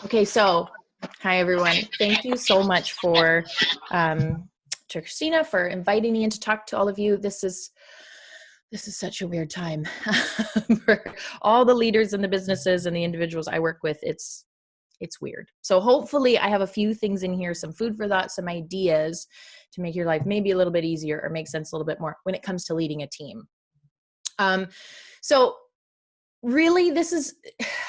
Okay, so hi everyone. Thank you so much to Christina for inviting me in to talk to all of you. This is such a weird time for all the leaders and the businesses and the individuals I work with. It's weird. So hopefully I have a few things in here, some food for thought, some ideas to make your life maybe a little bit easier or make sense a little bit more when it comes to leading a team. So really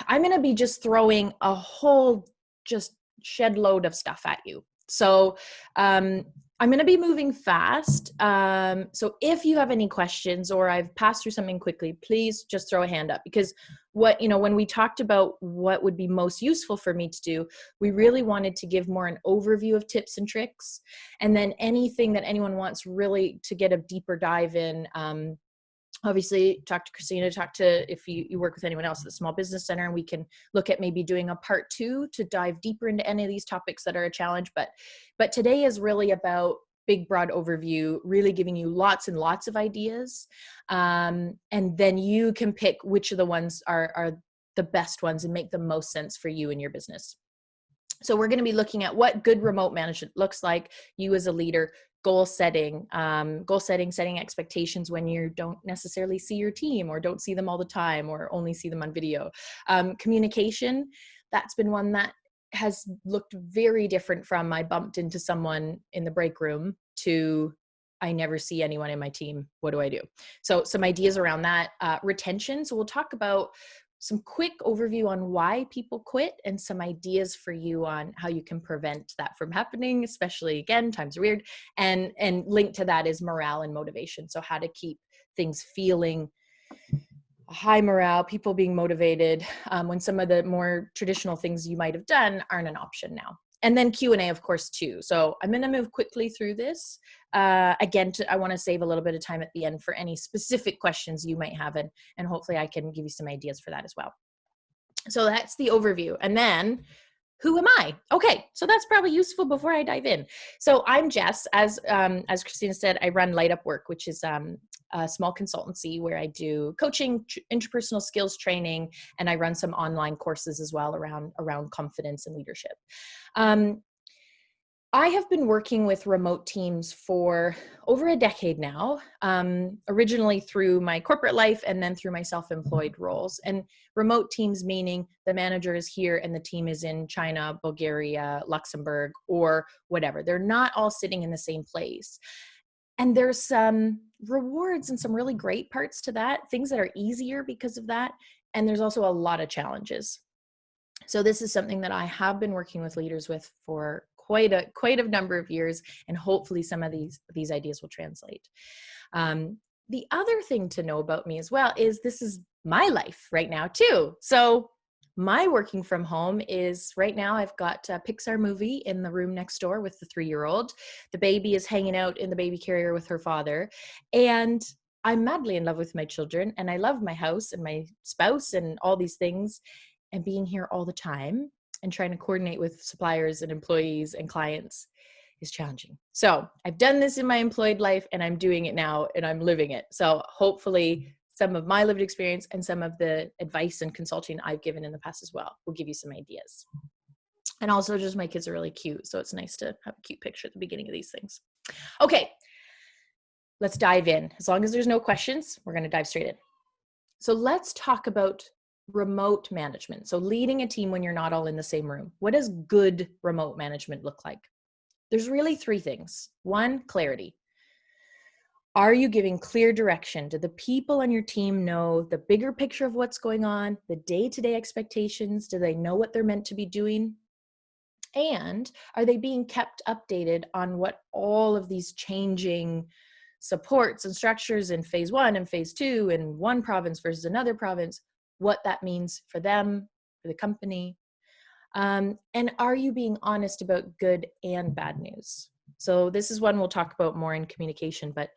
I'm going to be just throwing a whole just shed load of stuff at you. So I'm going to be moving fast. So if you have any questions or I've passed through something quickly, please just throw a hand up, because when we talked about what would be most useful for me to do, we really wanted to give more an overview of tips and tricks. And then anything that anyone wants really to get a deeper dive in, obviously talk to Christina, if you work with anyone else at the Small Business Center, and we can look at maybe doing a part 2 to dive deeper into any of these topics that are a challenge. But today is really about big, broad overview, really giving you lots and lots of ideas. And then you can pick which of the ones are the best ones and make the most sense for you and your business. So we're going to be looking at what good remote management looks like, you as a leader, goal setting, setting expectations when you don't necessarily see your team or don't see them all the time or only see them on video. Communication, that's been one that has looked very different from I bumped into someone in the break room to I never see anyone in my team. What do I do? So some ideas around that. Retention. So we'll talk about some quick overview on why people quit and some ideas for you on how you can prevent that from happening, especially, again, times are weird. And linked to that is morale and motivation. So how to keep things feeling high morale, people being motivated when some of the more traditional things you might have done aren't an option now. And then Q&A, of course, too. So I'm going to move quickly through this. Again, I want to save a little bit of time at the end for any specific questions you might have, and hopefully I can give you some ideas for that as well. So that's the overview. And then, who am I? Okay, so that's probably useful before I dive in. So I'm Jess. As Christina said, I run Light Up Work, which is a small consultancy where I do coaching, interpersonal skills training, and I run some online courses as well around confidence and leadership. I have been working with remote teams for over a decade now, originally through my corporate life and then through my self-employed roles. And remote teams meaning the manager is here and the team is in China, Bulgaria, Luxembourg, or whatever. They're not all sitting in the same place. And there's some rewards and some really great parts to that, things that are easier because of that. And there's also a lot of challenges. So this is something that I have been working with leaders with for quite a number of years, and hopefully some of these ideas will translate. The other thing to know about me as well is this is my life right now too. So my working from home is right now I've got a Pixar movie in the room next door with the 3-year-old. The baby is hanging out in the baby carrier with her father. And I'm madly in love with my children, and I love my house and my spouse and all these things, and being here all the time and trying to coordinate with suppliers and employees and clients is challenging. So I've done this in my employed life and I'm doing it now and I'm living it. So hopefully some of my lived experience and some of the advice and consulting I've given in the past as well will give you some ideas. And also just my kids are really cute. So it's nice to have a cute picture at the beginning of these things. Okay, let's dive in. As long as there's no questions, we're going to dive straight in. So let's talk about remote management. So leading a team when you're not all in the same room. What does good remote management look like? There's really 3 things. 1, clarity. Are you giving clear direction? Do the people on your team know the bigger picture of what's going on, the day-to-day expectations? Do they know what they're meant to be doing? And are they being kept updated on what all of these changing supports and structures in phase 1 and phase 2 in one province versus another province, what that means for them, for the company? And are you being honest about good and bad news? So this is one we'll talk about more in communication, but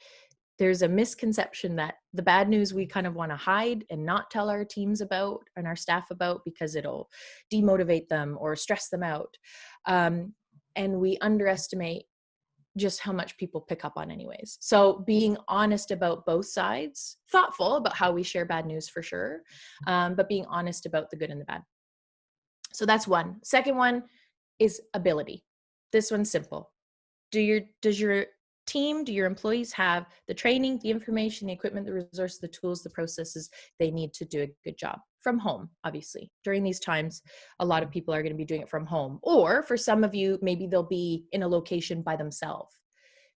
there's a misconception that the bad news we kind of want to hide and not tell our teams about and our staff about because it'll demotivate them or stress them out. And we underestimate just how much people pick up on anyways. So being honest about both sides, thoughtful about how we share bad news for sure, but being honest about the good and the bad. So that's one. Second one is ability. This one's simple. Does your team, do your employees have the training, the information, the equipment, the resources, the tools, the processes they need to do a good job from home? Obviously, during these times, a lot of people are going to be doing it from home. Or for some of you, maybe they'll be in a location by themselves.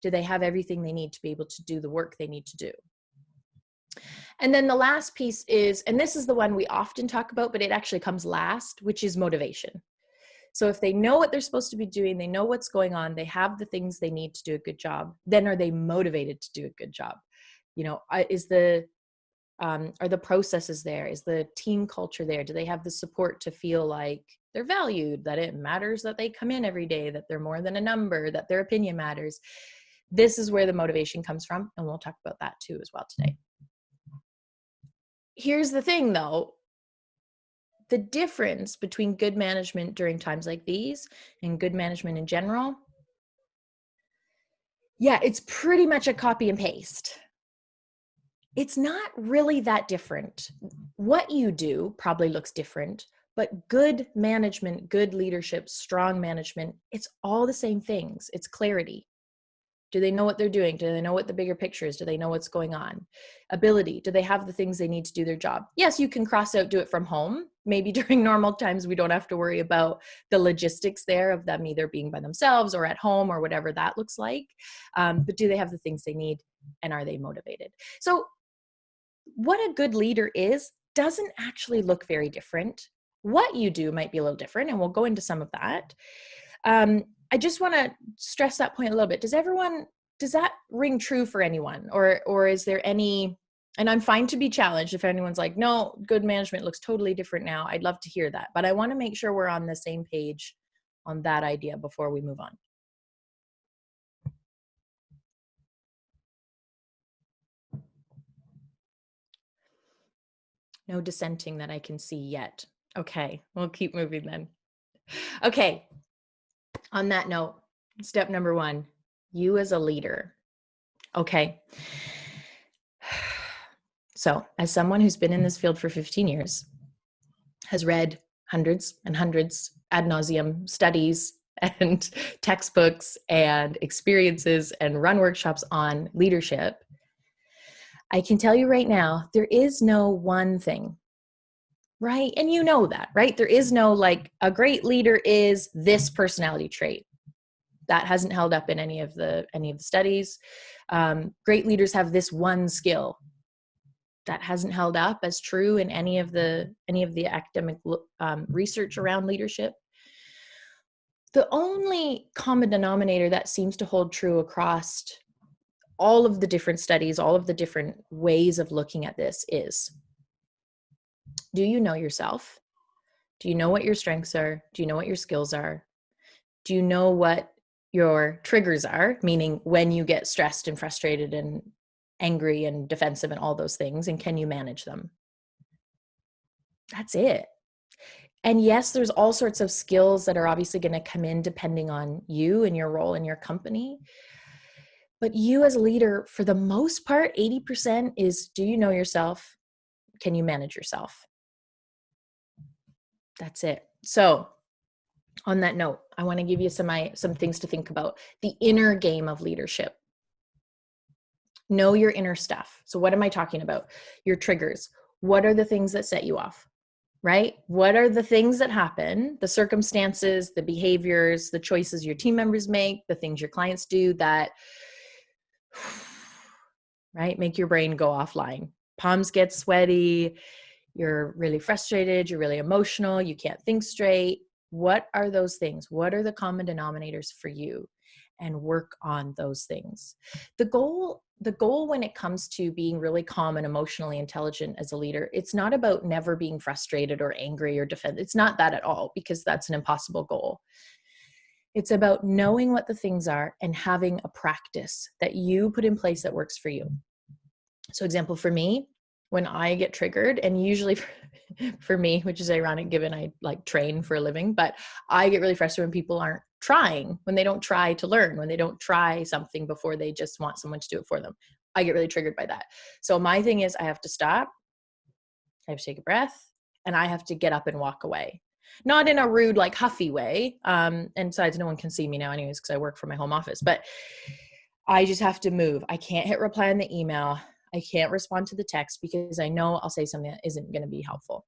Do they have everything they need to be able to do the work they need to do? And then the last piece is, and this is the one we often talk about, but it actually comes last, which is motivation. So if they know what they're supposed to be doing, they know what's going on, they have the things they need to do a good job, then are they motivated to do a good job? You know, are the processes there? Is the team culture there? Do they have the support to feel like they're valued, that it matters that they come in every day, that they're more than a number, that their opinion matters? This is where the motivation comes from, and we'll talk about that too as well today. Here's the thing though, the difference between good management during times like these and good management in general, yeah, it's pretty much a copy and paste. It's not really that different. What you do probably looks different, but good management, good leadership, strong management, it's all the same things. It's clarity. Do they know what they're doing? Do they know what the bigger picture is? Do they know what's going on? Ability. Do they have the things they need to do their job? Yes, you can cross out, do it from home. Maybe during normal times, we don't have to worry about the logistics there of them either being by themselves or at home or whatever that looks like. But do they have the things they need, and are they motivated? So what a good leader is doesn't actually look very different. What you do might be a little different, and we'll go into some of that. I just want to stress that point a little bit. Does that ring true for anyone? Or is there any, and I'm fine to be challenged if anyone's like, no, good management looks totally different now. I'd love to hear that. But I want to make sure we're on the same page on that idea before we move on. No dissenting that I can see yet. Okay, we'll keep moving then. Okay, on that note, step number one, you as a leader. Okay. So, as someone who's been in this field for 15 years, has read hundreds and hundreds ad nauseum studies and textbooks and experiences and run workshops on leadership, I can tell you right now, there is no one thing, right? And you know that, right? There is no like a great leader is this personality trait. That hasn't held up in any of the studies. Great leaders have this one skill. That hasn't held up as true in any of the academic research around leadership. The only common denominator that seems to hold true across all of the different studies, all of the different ways of looking at this is, do you know yourself? Do you know what your strengths are? Do you know what your skills are? Do you know what your triggers are? Meaning when you get stressed and frustrated and angry and defensive and all those things, and can you manage them? That's it. And yes, there's all sorts of skills that are obviously going to come in depending on you and your role in your company. But you as a leader, for the most part, 80% is, do you know yourself? Can you manage yourself? That's it. So on that note, I want to give you some things to think about. The inner game of leadership. Know your inner stuff. So what am I talking about? Your triggers. What are the things that set you off, right? What are the things that happen, the circumstances, the behaviors, the choices your team members make, the things your clients do that, right, make your brain go offline. Palms get sweaty. You're really frustrated. You're really emotional. You can't think straight. What are those things? What are the common denominators for you? And work on those things. The goal when it comes to being really calm and emotionally intelligent as a leader, it's not about never being frustrated or angry or defend. It's not that at all, because that's an impossible goal. It's about knowing what the things are and having a practice that you put in place that works for you. So example for me, when I get triggered, and usually for me, which is ironic given I like train for a living, but I get really frustrated when people aren't trying, when they don't try to learn, when they don't try something before they just want someone to do it for them. I get really triggered by that. So my thing is I have to stop, I have to take a breath, and I have to get up and walk away. not in a rude, like huffy way. And besides, no one can see me now anyways, because I work from my home office, but I just have to move. I can't hit reply on the email. I can't respond to the text because I know I'll say something that isn't going to be helpful.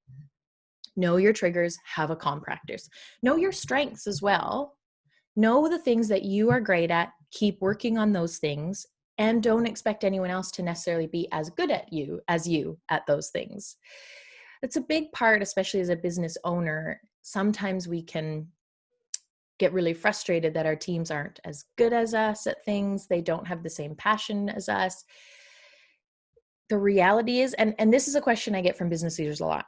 Know your triggers, have a calm practice. Know your strengths as well. Know the things that you are great at, keep working on those things, and don't expect anyone else to necessarily be as good at you as you at those things. It's a big part, especially as a business owner. Sometimes we can get really frustrated that our teams aren't as good as us at things. They don't have the same passion as us. The reality is, and this is a question I get from business leaders a lot.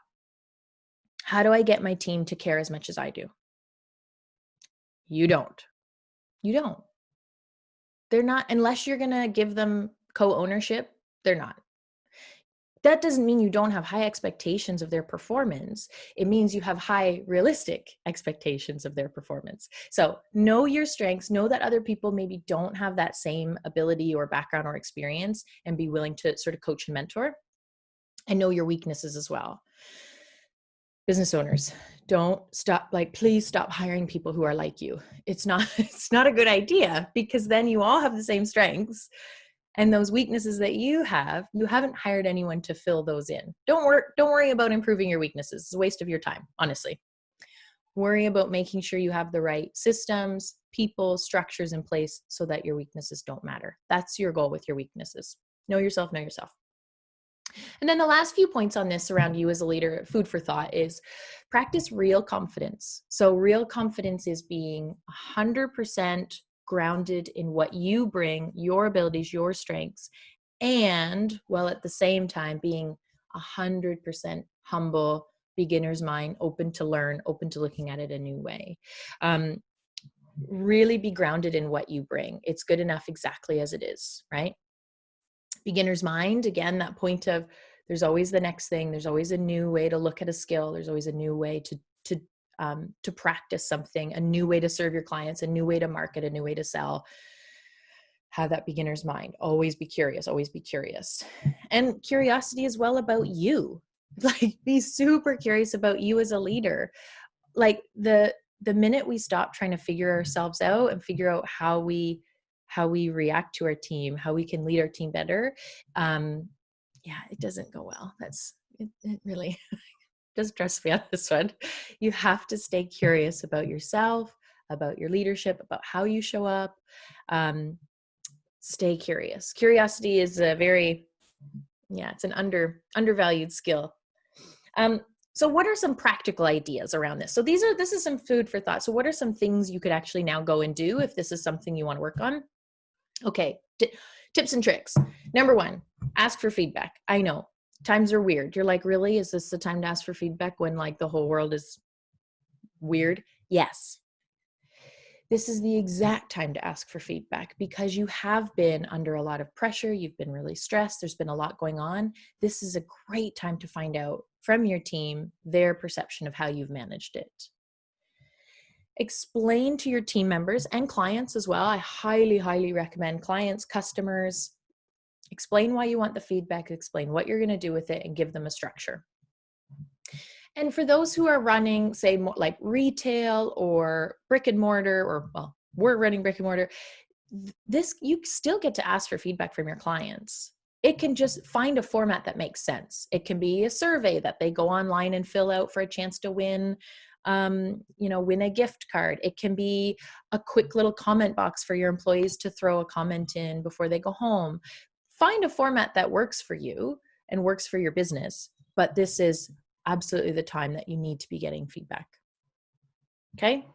How do I get my team to care as much as I do? You don't. You don't. They're not, unless you're going to give them co-ownership, they're not. That doesn't mean you don't have high expectations of their performance. It means you have high realistic expectations of their performance. So know your strengths, know that other people maybe don't have that same ability or background or experience, and be willing to sort of coach and mentor, and know your weaknesses as well. Business owners, don't stop, please stop hiring people who are like you. It's not a good idea, because then you all have the same strengths. And those weaknesses that you haven't hired anyone to fill those in. Don't worry about improving your weaknesses. It's a waste of your time, honestly. Worry about making sure you have the right systems, people, structures in place so that your weaknesses don't matter. That's your goal with your weaknesses. Know yourself, know yourself. And then the last few points on this around you as a leader, food for thought, is practice real confidence. So real confidence is being 100% grounded in what you bring, your abilities, your strengths, and while at the same time being 100% humble, beginner's mind, open to learn, open to looking at it a new way. Really be grounded in what you bring. It's good enough exactly as it is, right? Beginner's mind, again, that point of there's always the next thing. There's always a new way to look at a skill. There's always a new way to practice something, a new way to serve your clients, a new way to market, a new way to sell. Have that beginner's mind. Always be curious, always be curious. And curiosity is well about you. Be super curious about you as a leader. The minute we stop trying to figure ourselves out and figure out how we react to our team, how we can lead our team better, it doesn't go well. It really does stress me on this one. You have to stay curious about yourself, about your leadership, about how you show up. Stay curious. Curiosity is it's an undervalued skill. So what are some practical ideas around this? So this is some food for thought. So what are some things you could actually now go and do if this is something you want to work on? Okay, tips and tricks. Number 1, ask for feedback. I know times are weird. You're like, really? Is this the time to ask for feedback when the whole world is weird? Yes. This is the exact time to ask for feedback, because you have been under a lot of pressure. You've been really stressed. There's been a lot going on. This is a great time to find out from your team their perception of how you've managed it. Explain to your team members and clients as well. I highly, highly recommend clients, customers, explain why you want the feedback, explain what you're going to do with it, and give them a structure. And for those who are running, say, more like retail or brick and mortar, we're running brick and mortar, you still get to ask for feedback from your clients. It can just find a format that makes sense. It can be a survey that they go online and fill out for a chance to win a gift card. It can be a quick little comment box for your employees to throw a comment in before they go home. Find a format that works for you and works for your business, but this is absolutely the time that you need to be getting feedback. Okay.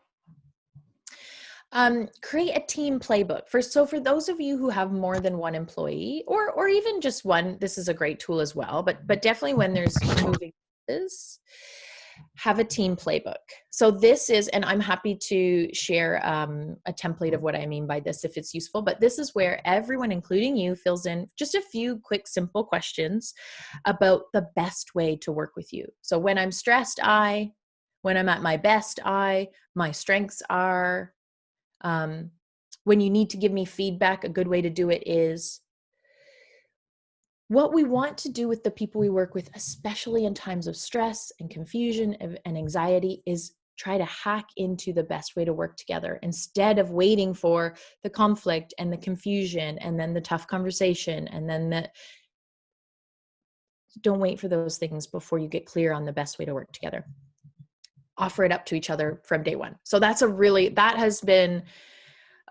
Create a team playbook. For those of you who have more than one employee or even just one, this is a great tool as well, but definitely when there's moving pieces, have a team playbook. So this is, and I'm happy to share a template of what I mean by this if it's useful, but this is where everyone, including you, fills in just a few quick, simple questions about the best way to work with you. So when I'm stressed, when I'm at my best, my strengths are, when you need to give me feedback, a good way to do it is. What we want to do with the people we work with, especially in times of stress and confusion and anxiety, is try to hack into the best way to work together instead of waiting for the conflict and the confusion and then the tough conversation. And then don't wait for those things before you get clear on the best way to work together. Offer it up to each other from day one. So that has been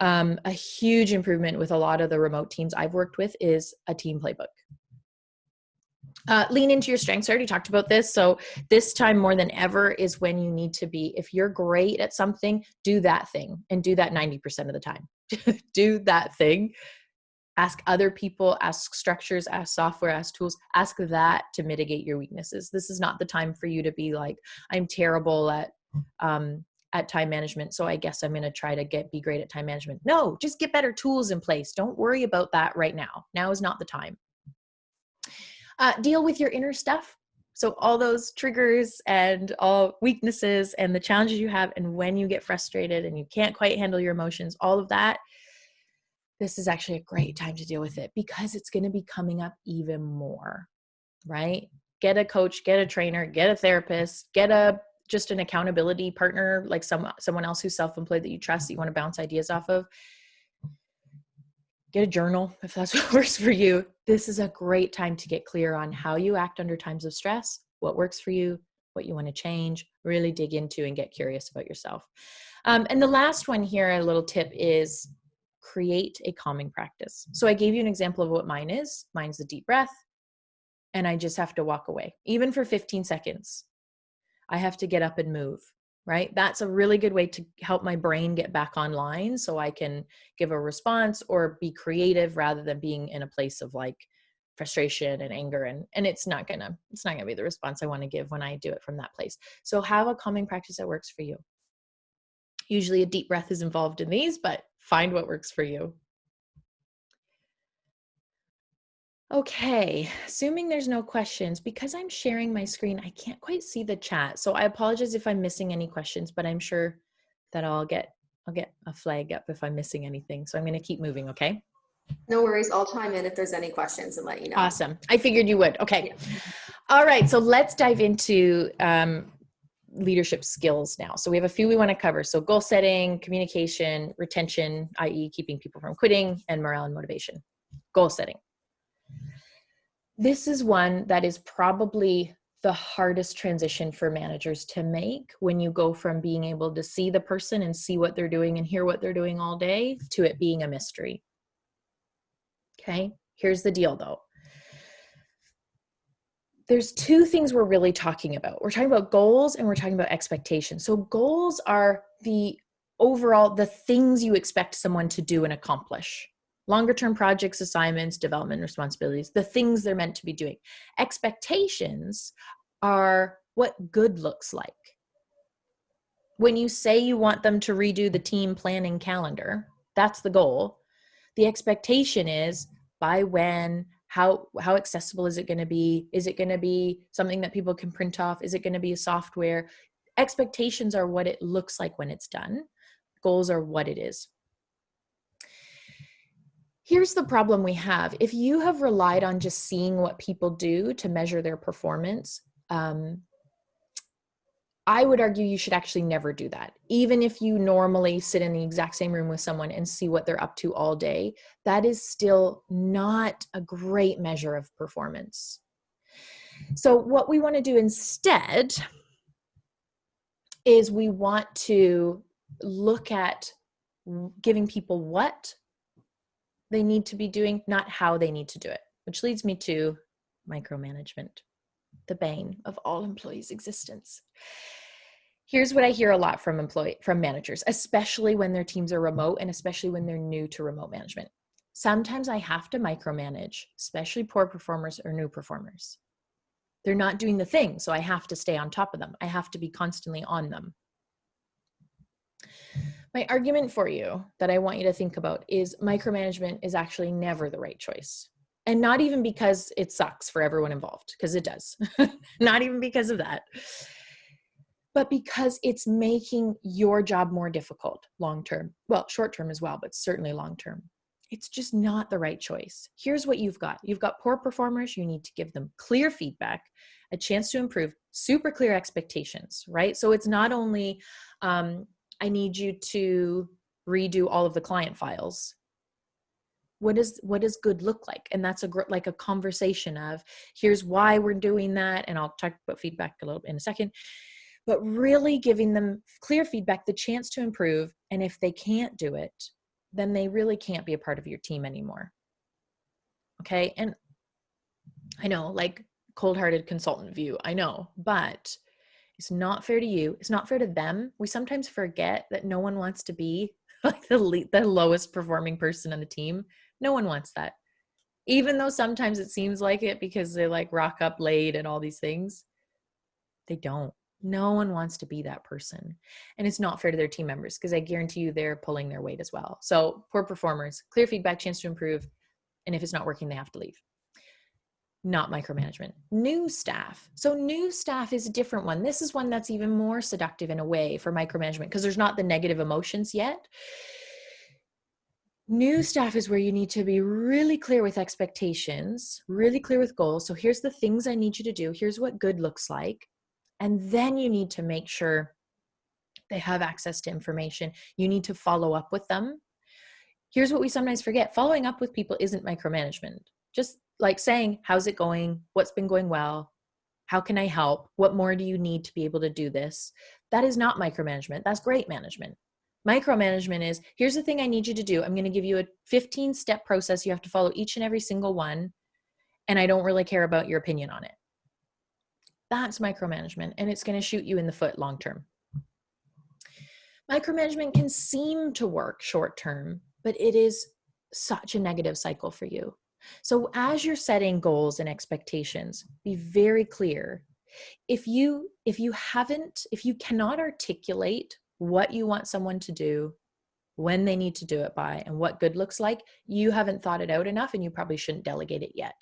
a huge improvement with a lot of the remote teams I've worked with, is a team playbook. Lean into your strengths. I already talked about this. So this time more than ever is when you need to be. If you're great at something, do that thing, and do that 90% of the time. Do that thing. Ask other people, ask structures, ask software, ask tools, ask that to mitigate your weaknesses. This is not the time for you to be like, I'm terrible at time management, so I guess I'm going to try to be great at time management. No, just get better tools in place. Don't worry about that right now. Now is not the time. Deal with your inner stuff. So all those triggers and all weaknesses and the challenges you have, and when you get frustrated and you can't quite handle your emotions, all of that, this is actually a great time to deal with it, because it's going to be coming up even more, right? Get a coach, get a trainer, get a therapist, get just an accountability partner, like someone else who's self-employed that you trust, that you want to bounce ideas off of. Get a journal if that's what works for you. This is a great time to get clear on how you act under times of stress, what works for you, what you want to change, really dig into and get curious about yourself. And the last one here, a little tip, is create a calming practice. So I gave you an example of what mine is. Mine's a deep breath, and I just have to walk away. Even for 15 seconds, I have to get up and move, right? That's a really good way to help my brain get back online so I can give a response or be creative rather than being in a place of like frustration and anger. And it's not gonna be the response I want to give when I do it from that place. So have a calming practice that works for you. Usually a deep breath is involved in these, but find what works for you. Okay, assuming there's no questions, because I'm sharing my screen, I can't quite see the chat. So I apologize if I'm missing any questions, but I'm sure that I'll get a flag up if I'm missing anything. So I'm going to keep moving, okay? No worries. I'll chime in if there's any questions and let you know. Awesome. I figured you would. Okay. Yeah. All right. So let's dive into leadership skills now. So we have a few we want to cover. So goal setting, communication, retention, i.e. keeping people from quitting, and morale and motivation. Goal setting. This is one that is probably the hardest transition for managers to make, when you go from being able to see the person and see what they're doing and hear what they're doing all day to it being a mystery. Okay, here's the deal though. There's two things we're really talking about. We're talking about goals and we're talking about expectations. So goals are the things you expect someone to do and accomplish. Longer term projects, assignments, development responsibilities, the things they're meant to be doing. Expectations are what good looks like. When you say you want them to redo the team planning calendar, that's the goal. The expectation is by when, how accessible is it going to be? Is it going to be something that people can print off? Is it going to be a software? Expectations are what it looks like when it's done. Goals are what it is. Here's the problem we have. If you have relied on just seeing what people do to measure their performance, I would argue you should actually never do that. Even if you normally sit in the exact same room with someone and see what they're up to all day, that is still not a great measure of performance. So what we want to do instead is we want to look at giving people what they need to be doing, not how they need to do it, which leads me to micromanagement, the bane of all employees' existence. Here's what I hear a lot from managers, especially when their teams are remote and especially when they're new to remote management. Sometimes I have to micromanage, especially poor performers or new performers. They're not doing the thing, so I have to stay on top of them. I have to be constantly on them. My argument for you that I want you to think about is micromanagement is actually never the right choice. And not even because it sucks for everyone involved, because it does. Not even because of that. But because it's making your job more difficult long-term. Well, short-term as well, but certainly long-term. It's just not the right choice. Here's what you've got. You've got poor performers. You need to give them clear feedback a chance to improve, super clear expectations, right? So it's not only, I need you to redo all of the client files. What does good look like? And that's like a conversation of, here's why we're doing that. And I'll talk about feedback a little bit in a second, but really giving them clear feedback, the chance to improve. And if they can't do it, then they really can't be a part of your team anymore. Okay. And I know, like, cold-hearted consultant view, I know, but it's not fair to you. It's not fair to them. We sometimes forget that no one wants to be like the lowest performing person on the team. No one wants that. Even though sometimes it seems like it because they like rock up late and all these things, they don't. No one wants to be that person. And it's not fair to their team members because I guarantee you they're pulling their weight as well. So poor performers, clear feedback, chance to improve. And if it's not working, they have to leave. Not micromanagement. New staff. So new staff is a different one. This is one that's even more seductive in a way for micromanagement because there's not the negative emotions yet. New staff is where you need to be really clear with expectations, really clear with goals. So here's the things I need you to do. Here's what good looks like. And then you need to make sure they have access to information. You need to follow up with them. Here's what we sometimes forget. Following up with people isn't micromanagement. Just like saying, how's it going? What's been going well? How can I help? What more do you need to be able to do this? That is not micromanagement. That's great management. Micromanagement is, here's the thing I need you to do. I'm going to give you a 15-step process. You have to follow each and every single one. And I don't really care about your opinion on it. That's micromanagement. And it's going to shoot you in the foot long-term. Micromanagement can seem to work short-term, but it is such a negative cycle for you. So as you're setting goals and expectations, be very clear. If you cannot articulate what you want someone to do, when they need to do it by, and what good looks like, you haven't thought it out enough and you probably shouldn't delegate it yet.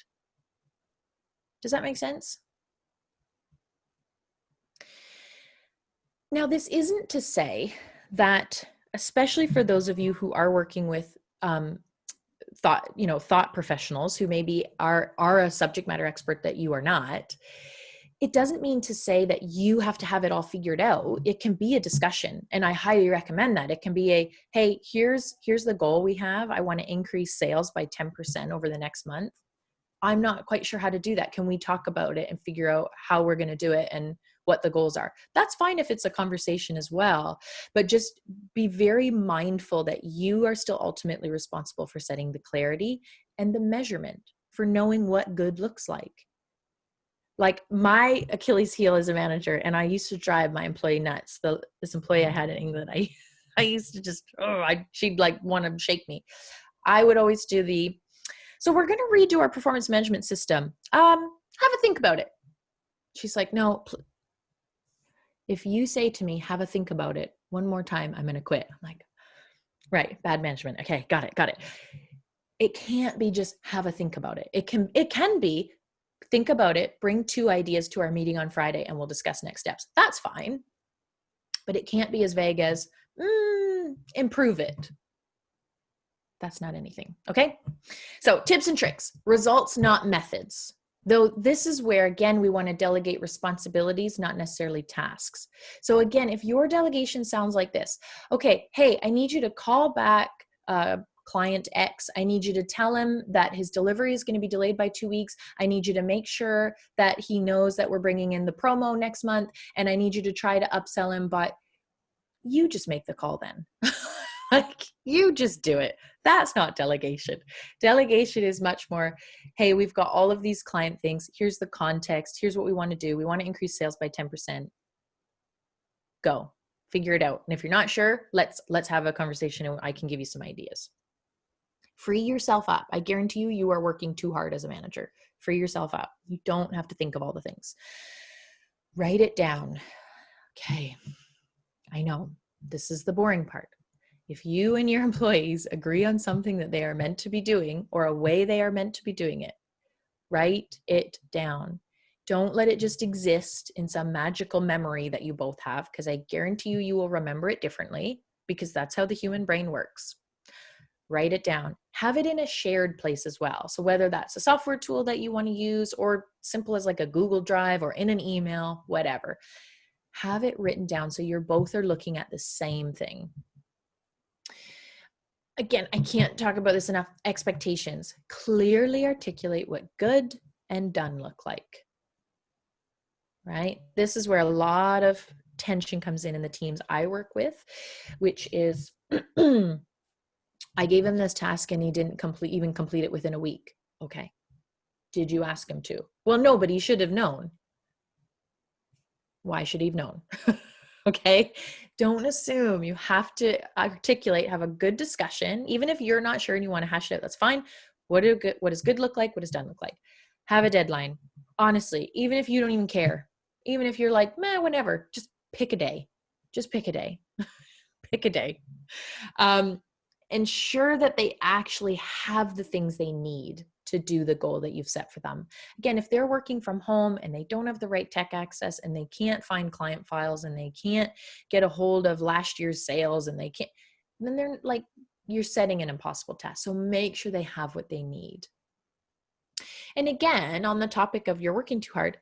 Does that make sense? Now, this isn't to say that, especially for those of you who are working with thought professionals who maybe are a subject matter expert that you are not, it doesn't mean to say that you have to have it all figured out. It can be a discussion, and I highly recommend that. It can be hey, here's the goal we have. I want to increase sales by 10% over the next month. I'm not quite sure how to do that. Can we talk about it and figure out how we're going to do it and what the goals are? That's fine if it's a conversation as well, but just be very mindful that you are still ultimately responsible for setting the clarity and the measurement for knowing what good looks like. Like my Achilles heel as a manager, and I used to drive my employee nuts. This employee I had in England, I used to just, she'd like want to shake me. I would always do so we're going to redo our performance management system. Have a think about it. She's like, no, if you say to me, have a think about it one more time, I'm going to quit. I'm like, right, bad management. Okay, got it. It can't be just have a think about it. It can be think about it, bring 2 ideas to our meeting on Friday, and we'll discuss next steps. That's fine. But it can't be as vague as, improve it. That's not anything. Okay. So tips and tricks, results, not methods. Though this is where, again, we want to delegate responsibilities, not necessarily tasks. So again, if your delegation sounds like this, okay, hey, I need you to call back client X. I need you to tell him that his delivery is going to be delayed by 2 weeks. I need you to make sure that he knows that we're bringing in the promo next month. And I need you to try to upsell him, but you just make the call then. Like, you just do it. That's not delegation. Delegation is much more, hey, we've got all of these client things. Here's the context. Here's what we want to do. We want to increase sales by 10%. Go. Figure it out. And if you're not sure, let's have a conversation and I can give you some ideas. Free yourself up. I guarantee you are working too hard as a manager. Free yourself up. You don't have to think of all the things. Write it down. Okay. I know this is the boring part. If you and your employees agree on something that they are meant to be doing or a way they are meant to be doing it, write it down. Don't let it just exist in some magical memory that you both have, because I guarantee you will remember it differently, because that's how the human brain works. write it down, have it in a shared place as well. So whether that's a software tool that you want to use or simple as like a Google Drive or in an email, whatever, have it written down so you're both are looking at the same thing. Again, I can't talk about this enough. Expectations. Clearly articulate what good and done look like, right? This is where a lot of tension comes in the teams I work with, which is I gave him this task and he didn't even complete it within a week. Okay. Did you ask him to? Well, no, but he should have known. Why should he have known? Okay. Don't assume. You have to articulate, have a good discussion. Even if you're not sure and you want to hash it out, that's fine. What does good look like? What does done look like? Have a deadline. Honestly, even if you don't even care, even if you're like, man, whatever, just pick a day. Just pick a day. Pick a day. Ensure that they actually have the things they need to do the goal that you've set for them. Again, if they're working from home and they don't have the right tech access and they can't find client files and they can't get a hold of last year's sales and they can't, then they're like, you're setting an impossible task. So make sure they have what they need. And again, on the topic of you're working too hard,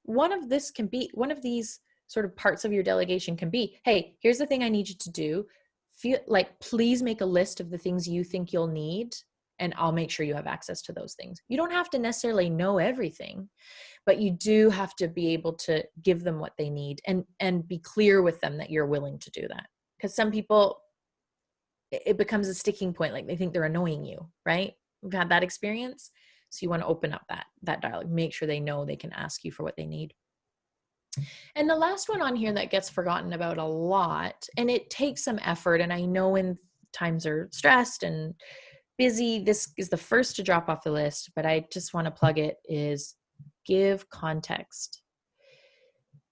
one of these sort of parts of your delegation can be, hey, here's the thing I need you to do. Feel like, please make a list of the things you think you'll need, and I'll make sure you have access to those things. You don't have to necessarily know everything, but you do have to be able to give them what they need and be clear with them that you're willing to do that. Because some people, it becomes a sticking point, like they think they're annoying you, right? We've had that experience. So you want to open up that dialogue, make sure they know they can ask you for what they need. And the last one on here that gets forgotten about a lot, and it takes some effort, and I know when times are stressed and busy, this is the first to drop off the list, but I just want to plug it, is give context.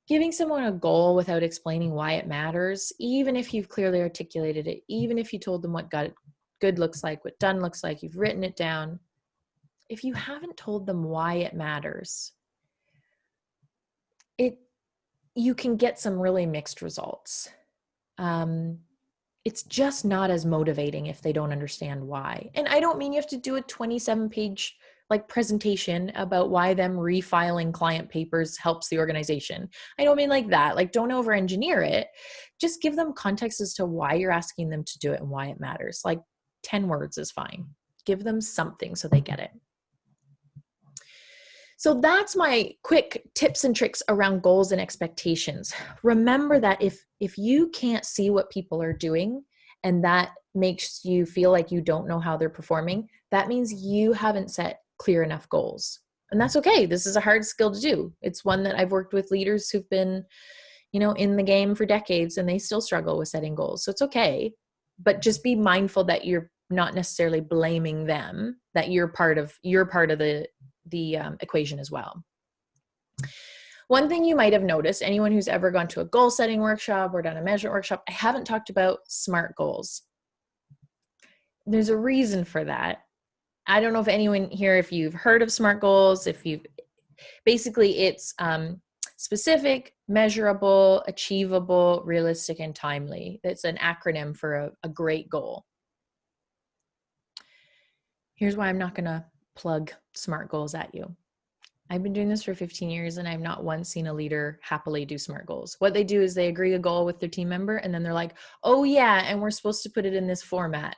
Giving someone a goal without explaining why it matters, even if you've clearly articulated it, even if you told them what good looks like, what done looks like, you've written it down. If you haven't told them why it matters, you can get some really mixed results. It's just not as motivating if they don't understand why. And I don't mean you have to do a 27-page presentation about why them refiling client papers helps the organization. I don't mean like that. Don't over-engineer it. Just give them context as to why you're asking them to do it and why it matters. 10 words is fine. Give them something so they get it. So that's my quick tips and tricks around goals and expectations. Remember that if you can't see what people are doing and that makes you feel like you don't know how they're performing, that means you haven't set clear enough goals. And that's okay. This is a hard skill to do. It's one that I've worked with leaders who've been, in the game for decades and they still struggle with setting goals. So it's okay, but just be mindful that you're not necessarily blaming them, that you're part of the equation as well. One thing you might have noticed, anyone who's ever gone to a goal setting workshop or done a measurement workshop, I haven't talked about SMART goals. There's a reason for that. I don't know if anyone here, if you've heard of SMART goals, basically it's specific, measurable, achievable, realistic, and timely. It's an acronym for a great goal. Here's why I'm not going to plug SMART goals at you. I've been doing this for 15 years and I've not once seen a leader happily do SMART goals. What they do is they agree a goal with their team member and then they're like, oh yeah, and we're supposed to put it in this format.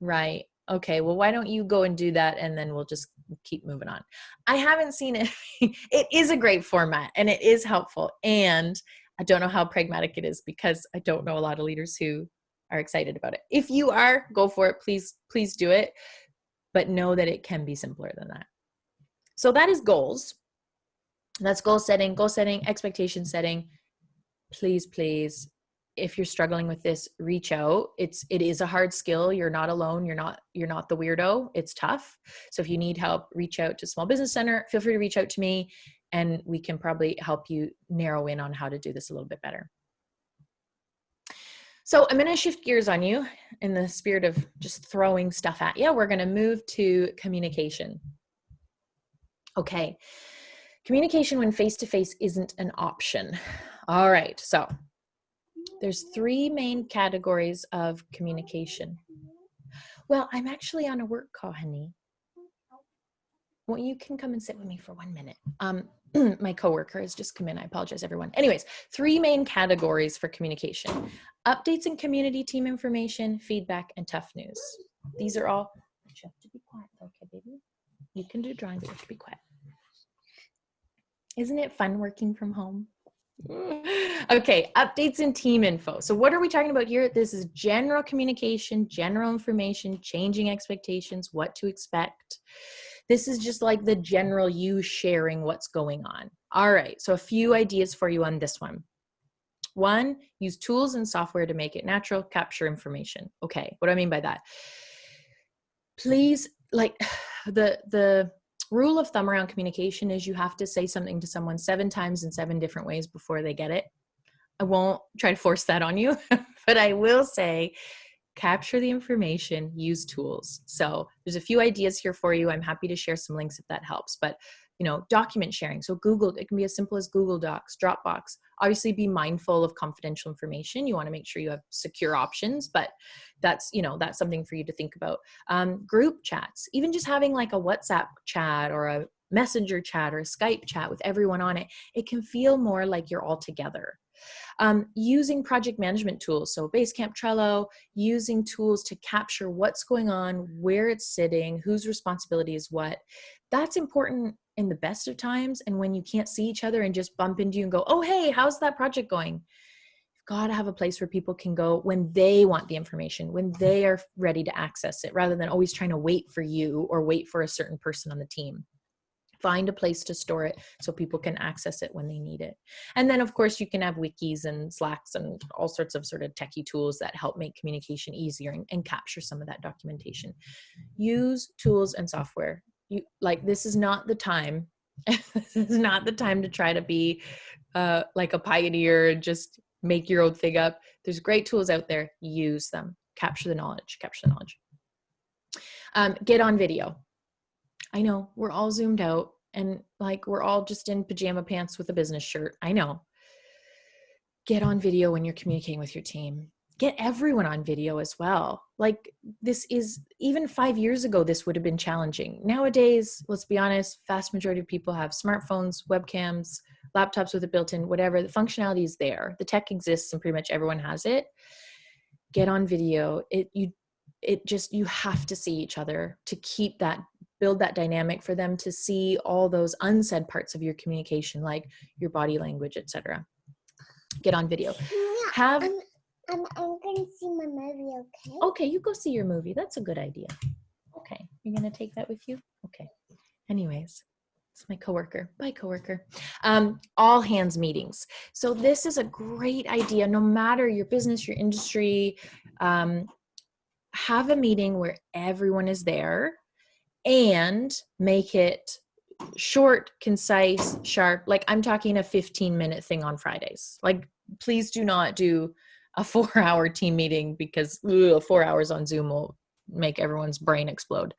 Right. Okay, well, why don't you go and do that and then we'll just keep moving on. I haven't seen it. It is a great format and it is helpful. And I don't know how pragmatic it is because I don't know a lot of leaders who are excited about it. If you are, go for it. Please do it. But know that it can be simpler than that. So that is goals. That's goal setting, expectation setting. Please, if you're struggling with this, reach out. It is a hard skill. You're not alone. You're not the weirdo. It's tough. So if you need help, reach out to Small Business Center. Feel free to reach out to me and we can probably help you narrow in on how to do this a little bit better. So I'm going to shift gears on you in the spirit of just throwing stuff at you. We're going to move to communication. Okay. Communication when face-to-face isn't an option. All right. So there's 3 main categories of communication. Well, I'm actually on a work call, honey. Well, you can come and sit with me for 1 minute. My coworker has just come in. I apologize, everyone. Anyways, 3 main categories for communication: updates and community team information, feedback, and tough news. These are all, you have to be quiet, okay, baby? You can do drawing, but you have to be quiet. Isn't it fun working from home? Okay, updates and team info. So what are we talking about here? This is general communication, general information, changing expectations, what to expect. This is just like the general you sharing what's going on. All right, so a few ideas for you on this one. 1, use tools and software to make it natural, capture information. Okay, what do I mean by that? Please, like the rule of thumb around communication is you have to say something to someone 7 times in 7 different ways before they get it. I won't try to force that on you, but I will say capture the information, use tools. So there's a few ideas here for you. I'm happy to share some links if that helps. But, document sharing. So Google, it can be as simple as Google Docs, Dropbox. Obviously be mindful of confidential information. You want to make sure you have secure options, but that's something for you to think about. Group chats, even just having like a WhatsApp chat or a Messenger chat or a Skype chat with everyone on it, it can feel more like you're all together. Using project management tools, so Basecamp, Trello, using tools to capture what's going on, where it's sitting, whose responsibility is what. That's important in the best of times, and when you can't see each other and just bump into you and go, oh, hey, how's that project going? You've got to have a place where people can go when they want the information, when they are ready to access it, rather than always trying to wait for you or wait for a certain person on the team. Find a place to store it so people can access it when they need it. And then, of course, you can have wikis and Slacks and all sorts of sort of techie tools that help make communication easier and capture some of that documentation. Use tools and software. This is not the time. This is not the time to try to be like a pioneer and just make your own thing up. There's great tools out there. Use them. Capture the knowledge. Get on video. I know we're all zoomed out and like we're all just in pajama pants with a business shirt. I know. Get on video when you're communicating with your team. Get everyone on video as well. Like this is, even 5 years ago, this would have been challenging. Nowadays, let's be honest, vast majority of people have smartphones, webcams, laptops with a built-in, whatever. The functionality is there. The tech exists and pretty much everyone has it. Get on video. You have to see each other to keep that, build that dynamic for them to see all those unsaid parts of your communication, like your body language, etc. Get on video. I'm going to see my movie, okay? Okay, you go see your movie. That's a good idea. Okay, you're going to take that with you? Okay. Anyways, it's my coworker. Bye, coworker. All hands meetings. So this is a great idea, no matter your business, your industry. Have a meeting where everyone is there and make it short, concise, sharp. Like I'm talking a 15-minute thing on Fridays. Like please do not do a 4-hour team meeting because 4 hours on Zoom will make everyone's brain explode.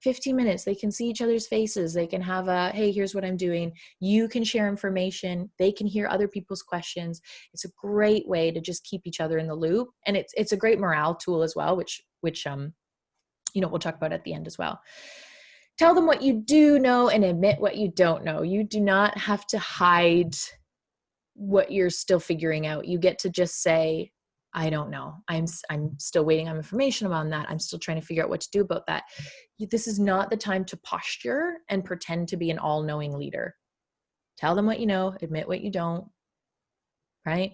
15 minutes, they can see each other's faces. They can have hey, here's what I'm doing. You can share information. They can hear other people's questions. It's a great way to just keep each other in the loop. And it's a great morale tool as well, which we'll talk about at the end as well. Tell them what you do know and admit what you don't know. You do not have to hide what you're still figuring out. You get to just say, I don't know. I'm still waiting on information about that. I'm still trying to figure out what to do about that. This is not the time to posture and pretend to be an all-knowing leader. Tell them what you know, admit what you don't, right?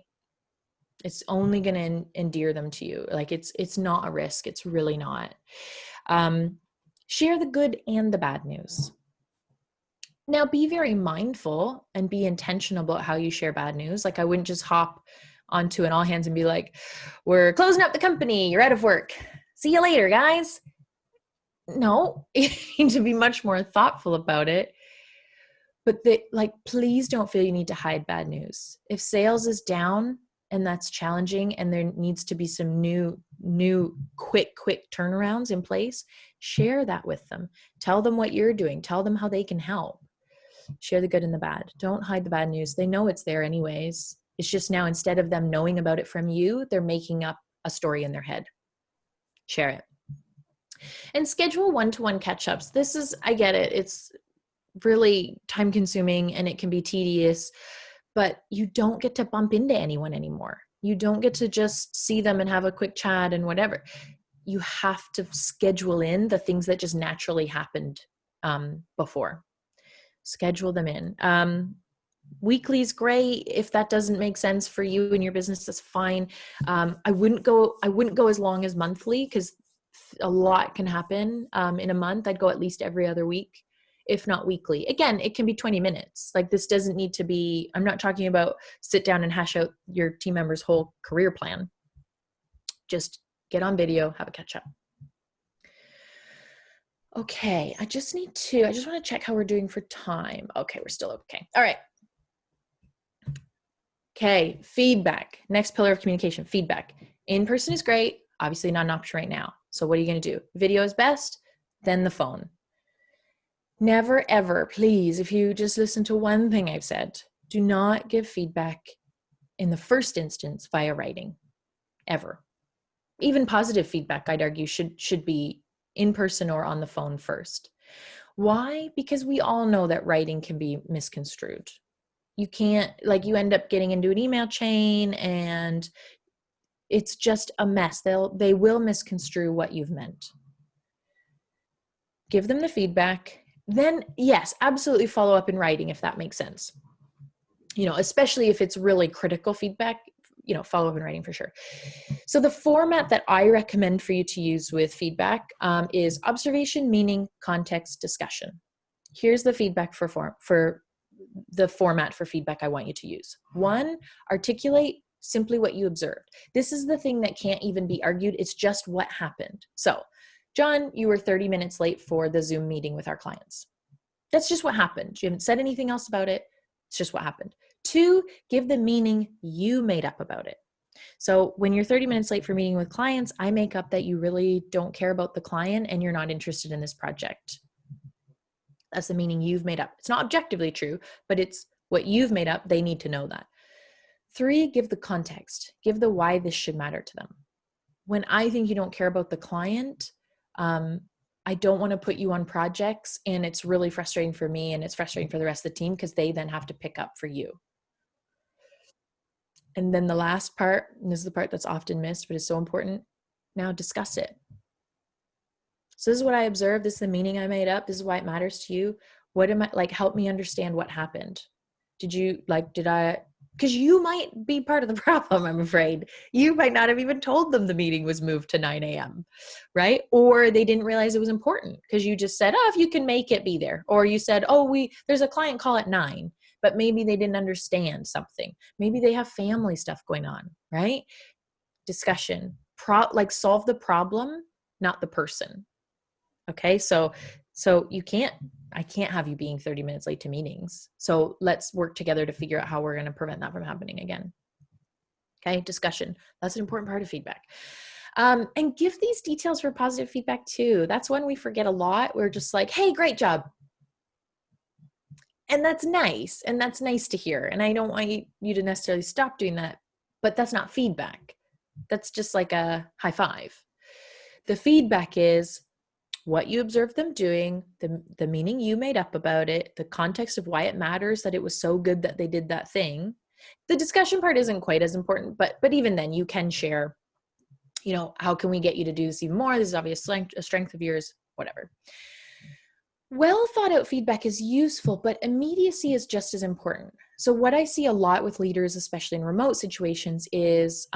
It's only going to endear them to you. Like it's not a risk. It's really not. Share the good and the bad news. Now be very mindful and be intentional about how you share bad news. Like I wouldn't just hop onto an all hands and be like, we're closing up the company. You're out of work. See you later, guys. No, you need to be much more thoughtful about it. But please don't feel you need to hide bad news. If sales is down and that's challenging and there needs to be some new quick turnarounds in place, share that with them. Tell them what you're doing. Tell them how they can help. Share the good and the bad. Don't hide the bad news. They know it's there anyways. It's just now instead of them knowing about it from you, they're making up a story in their head. Share it. And schedule one-to-one catch-ups. This is, I get it. It's really time consuming and it can be tedious, but you don't get to bump into anyone anymore. You don't get to just see them and have a quick chat and whatever. You have to schedule in the things that just naturally happened before. Schedule them in. Weekly is great. If that doesn't make sense for you and your business, that's fine. I wouldn't go as long as monthly because a lot can happen in a month. I'd go at least every other week, if not weekly. Again, it can be 20 minutes. Like this doesn't need to be, I'm not talking about sit down and hash out your team member's whole career plan. Just get on video, have a catch up. Okay, I just want to check how we're doing for time. Okay, we're still okay. All right. Okay, feedback. Next pillar of communication, feedback. In person is great, obviously not an option right now. So what are you going to do? Video is best, then the phone. Never ever, please, if you just listen to one thing I've said, do not give feedback in the first instance via writing, ever. Even positive feedback, I'd argue, should be in person or on the phone first. Why? Because we all know that writing can be misconstrued. You can't, like, you end up getting into an email chain and it's just a mess. They will misconstrue what you've meant. Give them the feedback. Then, yes, absolutely follow up in writing if that makes sense. Especially if it's really critical feedback, follow up in writing for sure. So the format that I recommend for you to use with feedback is observation, meaning, context, discussion. Here's the feedback for the format for feedback I want you to use. 1, articulate simply what you observed. This is the thing that can't even be argued. It's just what happened. So, John, you were 30 minutes late for the Zoom meeting with our clients. That's just what happened. You haven't said anything else about it. It's just what happened. 2, give the meaning you made up about it. So when you're 30 minutes late for meeting with clients, I make up that you really don't care about the client and you're not interested in this project. That's the meaning you've made up. It's not objectively true, but it's what you've made up. They need to know that. 3, give the context. Give the why this should matter to them. When I think you don't care about the client, I don't want to put you on projects, and it's really frustrating for me and it's frustrating for the rest of the team because they then have to pick up for you. And then the last part, and this is the part that's often missed, but it's so important. Now discuss it. So this is what I observed. This is the meaning I made up. This is why it matters to you. What am I, like, help me understand what happened. Because you might be part of the problem, I'm afraid. You might not have even told them the meeting was moved to 9 a.m., right? Or they didn't realize it was important because you just said, if you can make it, be there. Or you said, there's a client call at 9, but maybe they didn't understand something. Maybe they have family stuff going on, right? Discussion, solve the problem, not the person. Okay, so I can't have you being 30 minutes late to meetings. So let's work together to figure out how we're going to prevent that from happening again. Okay, discussion. That's an important part of feedback. And give these details for positive feedback too. That's one we forget a lot. We're just like, hey, great job. And that's nice. And that's nice to hear. And I don't want you to necessarily stop doing that, but that's not feedback. That's just like a high five. The feedback is what you observed them doing, the meaning you made up about it, the context of why it matters that it was so good that they did that thing. The discussion part isn't quite as important, but even then you can share, how can we get you to do this even more? This is obviously a strength of yours, whatever. Well thought out feedback is useful, but immediacy is just as important. So what I see a lot with leaders, especially in remote situations, is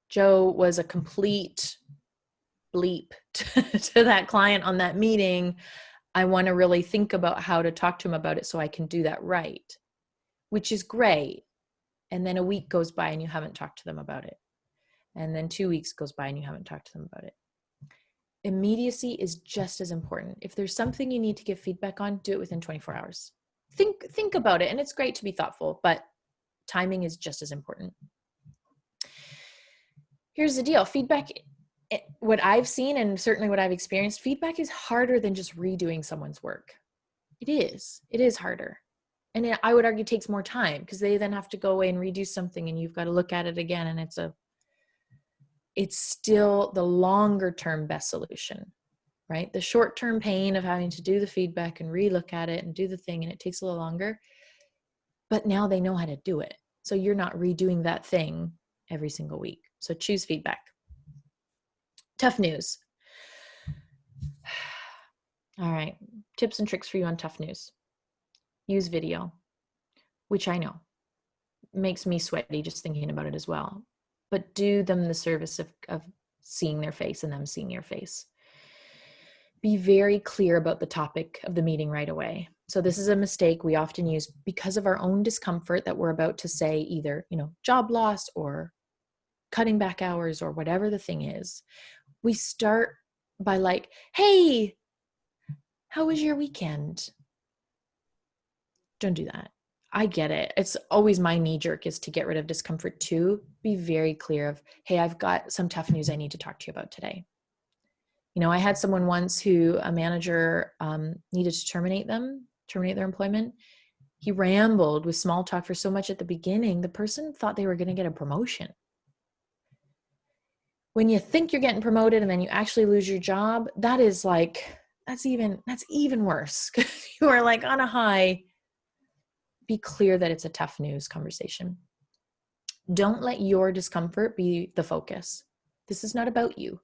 Joe was a complete bleep to that client on that meeting. I want to really think about how to talk to him about it so I can do that right, which is great. And then a week goes by and you haven't talked to them about it. And then 2 weeks goes by and you haven't talked to them about it. Immediacy is just as important. If there's something you need to give feedback on, do it within 24 hours. Think about it. And it's great to be thoughtful, but timing is just as important. Here's the deal. Feedback, what I've seen and certainly what I've experienced, feedback is harder than just redoing someone's work. It is harder. And I would argue takes more time because they then have to go away and redo something and you've got to look at it again. And it's still the longer term best solution, right? The short term pain of having to do the feedback and relook at it and do the thing, and it takes a little longer, but now they know how to do it. So you're not redoing that thing every single week. So choose feedback. Tough news. All right, tips and tricks for you on tough news. Use video, which I know makes me sweaty just thinking about it as well. But do them the service of seeing their face and them seeing your face. Be very clear about the topic of the meeting right away. So this is a mistake we often use because of our own discomfort that we're about to say, either, job loss or cutting back hours or whatever the thing is. We start by like, hey, how was your weekend? Don't do that. I get it. It's always my knee jerk is to get rid of discomfort too. Be very clear of, hey, I've got some tough news I need to talk to you about today. I had someone once who a manager needed to terminate their employment. He rambled with small talk for so much at the beginning, the person thought they were going to get a promotion. When you think you're getting promoted and then you actually lose your job, that's even worse. You are like on a high. Be clear that it's a tough news conversation. Don't let your discomfort be the focus. This is not about you.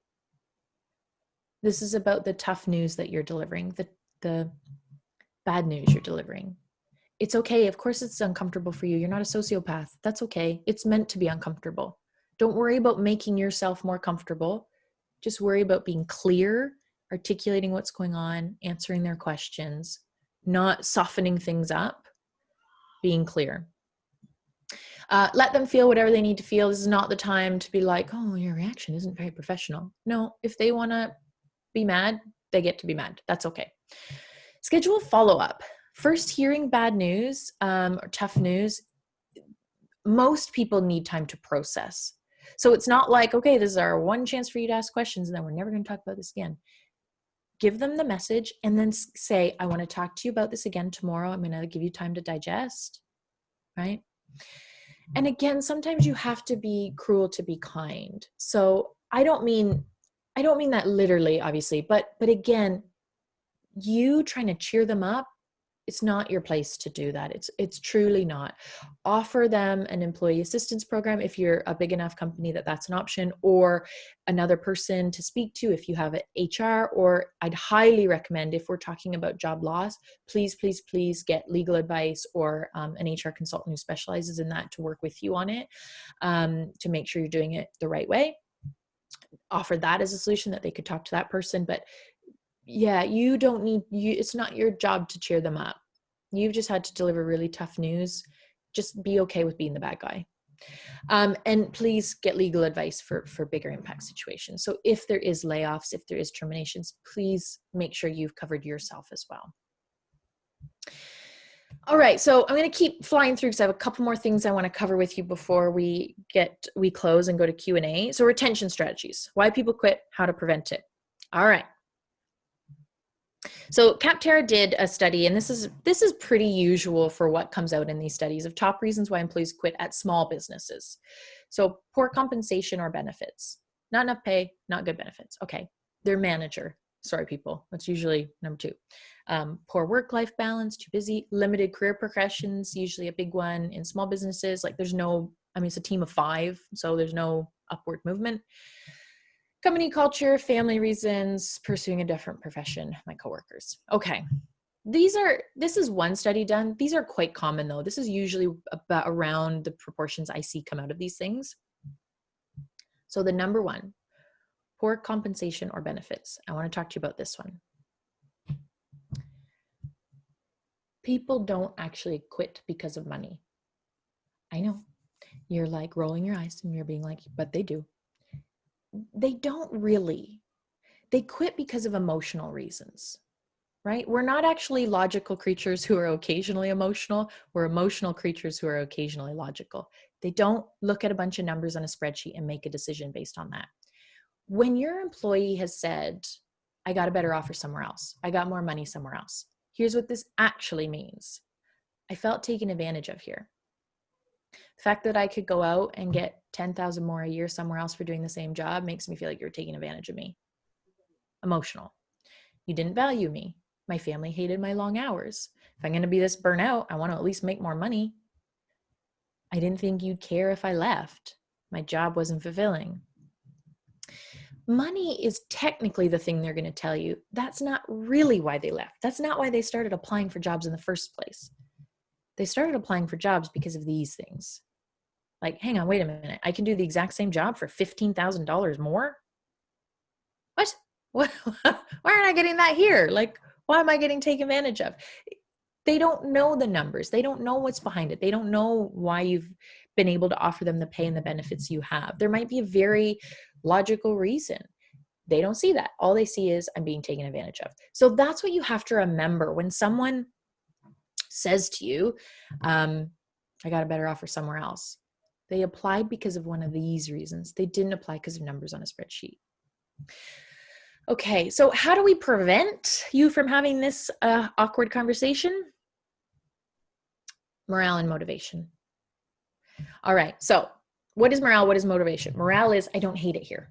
This is about the tough news that you're delivering, the bad news you're delivering. It's okay. Of course it's uncomfortable for you. You're not a sociopath. That's okay. It's meant to be uncomfortable. Don't worry about making yourself more comfortable. Just worry about being clear, articulating what's going on, answering their questions, not softening things up, being clear. Let them feel whatever they need to feel. This is not the time to be like, oh, your reaction isn't very professional. No, if they want to be mad, they get to be mad. That's okay. Schedule follow-up. First, hearing bad news or tough news, most people need time to process. So it's not like, okay, this is our one chance for you to ask questions and then we're never going to talk about this again. Give them the message and then say, I want to talk to you about this again tomorrow. I'm going to give you time to digest, right? And again, sometimes you have to be cruel to be kind. So I don't mean that literally, obviously, but again, you trying to cheer them up, it's not your place to do that. It's truly not. Offer them an employee assistance program if you're a big enough company that's an option, or another person to speak to if you have an HR, or I'd highly recommend, if we're talking about job loss, please get legal advice or an HR consultant who specializes in that to work with you on it, to make sure you're doing it the right way. Offer that as a solution, that they could talk to that person. But yeah, it's not your job to cheer them up. You've just had to deliver really tough news. Just be okay with being the bad guy. And please get legal advice for bigger impact situations. So if there is layoffs, if there is terminations, please make sure you've covered yourself as well. All right, so I'm going to keep flying through because I have a couple more things I want to cover with you before we close and go to Q&A. So retention strategies, why people quit, how to prevent it. All right. So Capterra did a study, and this is pretty usual for what comes out in these studies, of top reasons why employees quit at small businesses. So poor compensation or benefits, not enough pay, not good benefits. Okay, their manager. Sorry, people. That's usually number 2. Poor work-life balance, too busy, limited career progressions, usually a big one in small businesses. Like it's a team of 5, so there's no upward movement. Company culture, family reasons, pursuing a different profession, my coworkers. Okay. This is one study done. These are quite common though. This is usually about around the proportions I see come out of these things. So the number 1, poor compensation or benefits. I want to talk to you about this one. People don't actually quit because of money. I know. You're like rolling your eyes and you're being like, but they do. They don't really. They quit because of emotional reasons, right? We're not actually logical creatures who are occasionally emotional. We're emotional creatures who are occasionally logical. They don't look at a bunch of numbers on a spreadsheet and make a decision based on that. When your employee has said, I got a better offer somewhere else, I got more money somewhere else, here's what this actually means. I felt taken advantage of here. The fact that I could go out and get $10,000 more a year somewhere else for doing the same job makes me feel like you're taking advantage of me. Emotional. You didn't value me. My family hated my long hours. If I'm going to be this burnout, I want to at least make more money. I didn't think you'd care if I left. My job wasn't fulfilling. Money is technically the thing they're going to tell you. That's not really why they left. That's not why they started applying for jobs in the first place. They started applying for jobs because of these things. Like, hang on, wait a minute. I can do the exact same job for $15,000 more? What? Why aren't I getting that here? Like, why am I getting taken advantage of? They don't know the numbers. They don't know what's behind it. They don't know why you've been able to offer them the pay and the benefits you have. There might be a very logical reason. They don't see that. All they see is I'm being taken advantage of. So that's what you have to remember when someone says to you, I got a better offer somewhere else. They applied because of one of these reasons. They didn't apply because of numbers on a spreadsheet. Okay, so how do we prevent you from having this awkward conversation? Morale and motivation. All right, so what is morale? What is motivation? Morale is, I don't hate it here.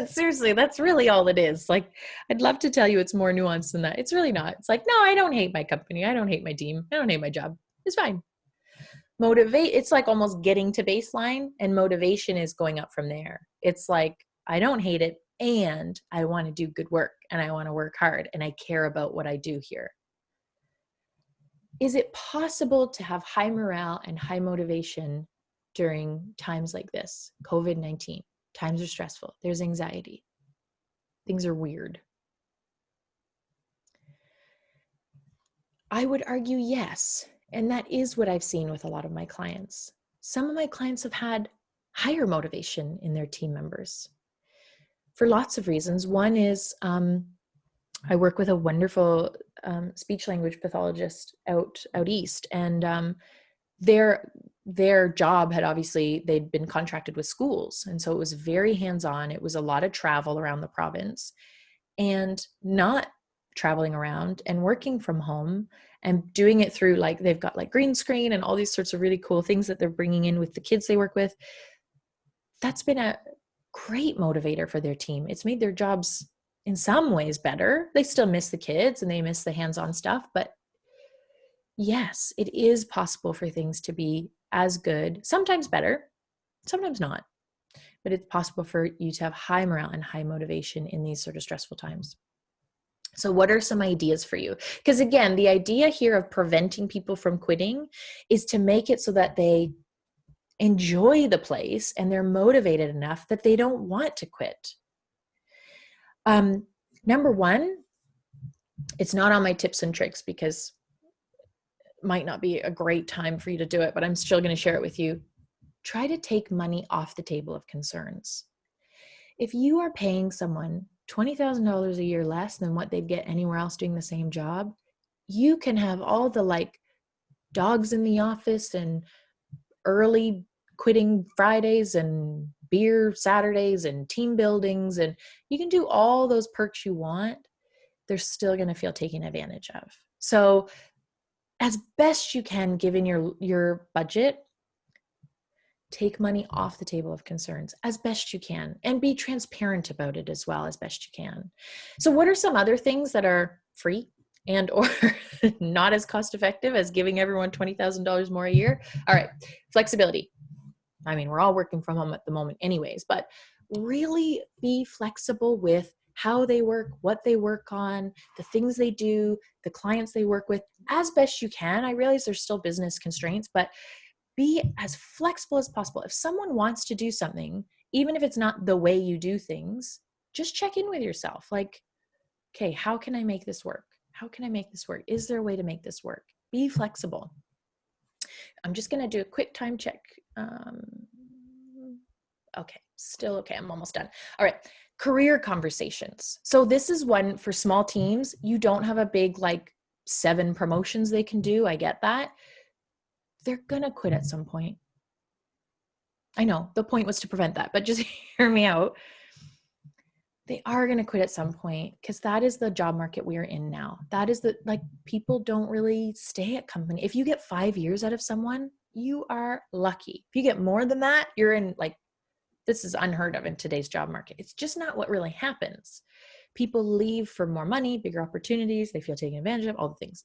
Seriously, that's really all it is. Like, I'd love to tell you it's more nuanced than that. It's really not. It's like, no, I don't hate my company. I don't hate my team. I don't hate my job. It's fine. Motivate, it's like almost getting to baseline, and motivation is going up from there. It's like, I don't hate it, and I want to do good work, and I want to work hard, and I care about what I do here. Is it possible to have high morale and high motivation during times like this? COVID-19. Times are stressful. There's anxiety. Things are weird. I would argue yes. And that is what I've seen with a lot of my clients. Some of my clients have had higher motivation in their team members for lots of reasons. One is I work with a wonderful speech language pathologist out east, and their job had obviously, they'd been contracted with schools. And so it was very hands-on. It was a lot of travel around the province, and not traveling around and working from home and doing it through, like, they've got like green screen and all these sorts of really cool things that they're bringing in with the kids they work with. That's been a great motivator for their team. It's made their jobs in some ways better. They still miss the kids and they miss the hands-on stuff, but yes, it is possible for things to be as good, sometimes better, sometimes not, but it's possible for you to have high morale and high motivation in these sort of stressful times. So what are some ideas for you? Because again, the idea here of preventing people from quitting is to make it so that they enjoy the place and they're motivated enough that they don't want to quit. Number one, it's not on my tips and tricks because it might not be a great time for you to do it, but I'm still going to share it with you. Try to take money off the table of concerns. If you are paying someone $20,000 a year less than what they'd get anywhere else doing the same job, you can have all the like dogs in the office and early quitting Fridays and beer Saturdays and team buildings, and you can do all those perks you want. They're still going to feel taken advantage of. So as best you can, given your budget, take money off the table of concerns as best you can, and be transparent about it as well as best you can. So what are some other things that are free and or not as cost effective as giving everyone $20,000 more a year? All right, flexibility. I mean, we're all working from home at the moment anyways, but really be flexible with how they work, what they work on, the things they do, the clients they work with, as best you can. I realize there's still business constraints, but be as flexible as possible. If someone wants to do something, even if it's not the way you do things, just check in with yourself. Like, okay, how can I make this work? How can I make this work? Is there a way to make this work? Be flexible. I'm just going to do a quick time check. Okay, still okay. I'm almost done. All right, career conversations. So this is one for small teams. You don't have a big, like 7 promotions they can do. I get that. They're going to quit at some point. I know the point was to prevent that, but just hear me out. They are going to quit at some point because that is the job market we are in now. That is people don't really stay at company. If you get 5 years out of someone, you are lucky. If you get more than that, you're in like this is unheard of in today's job market. It's just not what really happens. People leave for more money, bigger opportunities. They feel taken advantage of, all the things.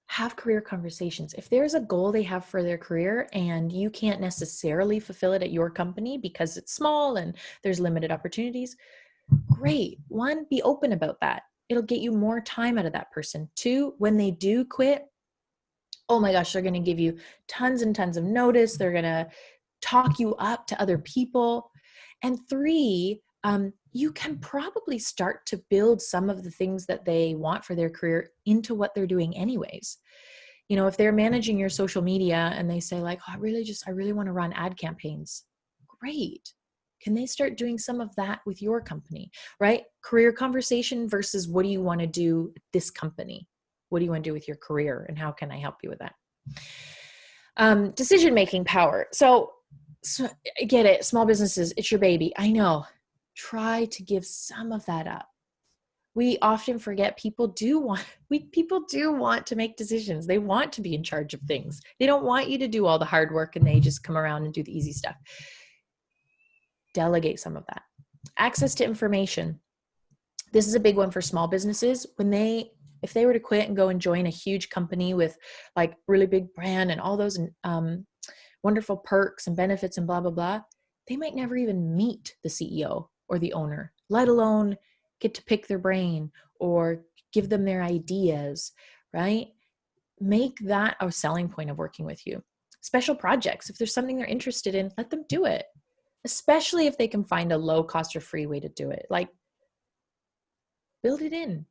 Have career conversations. If there's a goal they have for their career and you can't necessarily fulfill it at your company because it's small and there's limited opportunities, great. One, be open about that. It'll get you more time out of that person. Two, when they do quit, oh my gosh, they're going to give you tons and tons of notice. They're going to talk you up to other people. And three, you can probably start to build some of the things that they want for their career into what they're doing anyways. You know, if they're managing your social media and they say like, oh, I really want to run ad campaigns. Great. Can they start doing some of that with your company, right? Career conversation versus what do you want to do at this company? What do you want to do with your career and how can I help you with that? Decision-making power. So I get it. Small businesses, it's your baby. I know. Try to give some of that up. We often forget people do want to make decisions. They want to be in charge of things. They don't want you to do all the hard work and they just come around and do the easy stuff. Delegate some of that. Access to information. This is a big one for small businesses. If they were to quit and go and join a huge company with like really big brand and all those wonderful perks and benefits and blah, blah, blah, they might never even meet the CEO or the owner, let alone get to pick their brain or give them their ideas, right? Make that a selling point of working with you. Special projects. If there's something they're interested in, let them do it, especially if they can find a low cost or free way to do it. Like, build it in.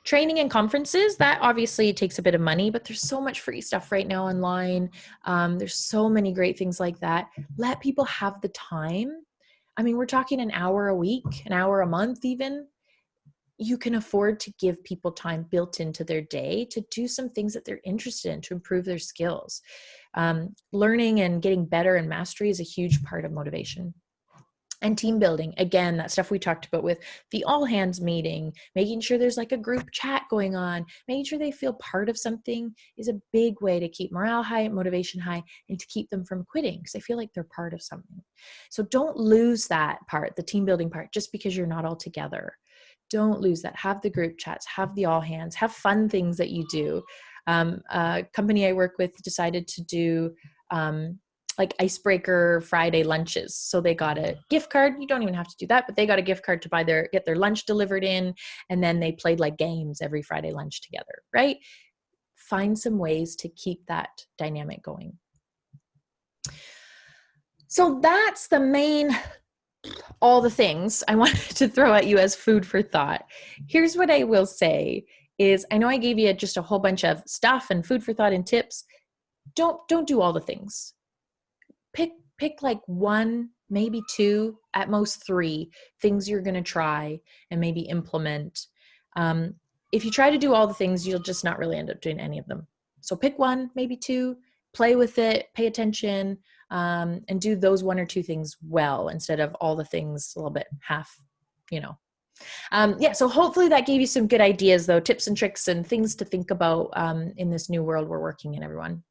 Training and conferences, that obviously takes a bit of money, but there's so much free stuff right now online. There's so many great things like that. Let people have the time. I mean, we're talking an hour a week, an hour a month even. You can afford to give people time built into their day to do some things that they're interested in to improve their skills. Learning and getting better and mastery is a huge part of motivation. And team building, again, that stuff we talked about with the all hands meeting, making sure there's like a group chat going on, making sure they feel part of something is a big way to keep morale high, motivation high, and to keep them from quitting because they feel like they're part of something. So don't lose that part, the team building part, just because you're not all together. Don't lose that. Have the group chats, have the all hands, have fun things that you do. A company I work with decided to do like icebreaker Friday lunches. So they got a gift card. You don't even have to do that, but they got a gift card to get their lunch delivered in. And then they played like games every Friday lunch together, right? Find some ways to keep that dynamic going. So that's the main, all the things I wanted to throw at you as food for thought. Here's what I will say is, I know I gave you just a whole bunch of stuff and food for thought and tips. Don't do all the things. Pick like one, maybe two, at most three things you're going to try and maybe implement. If you try to do all the things, you'll just not really end up doing any of them. So pick one, maybe two, play with it, pay attention, and do those one or two things well instead of all the things a little bit half, so hopefully that gave you some good ideas though, tips and tricks and things to think about in this new world we're working in, everyone.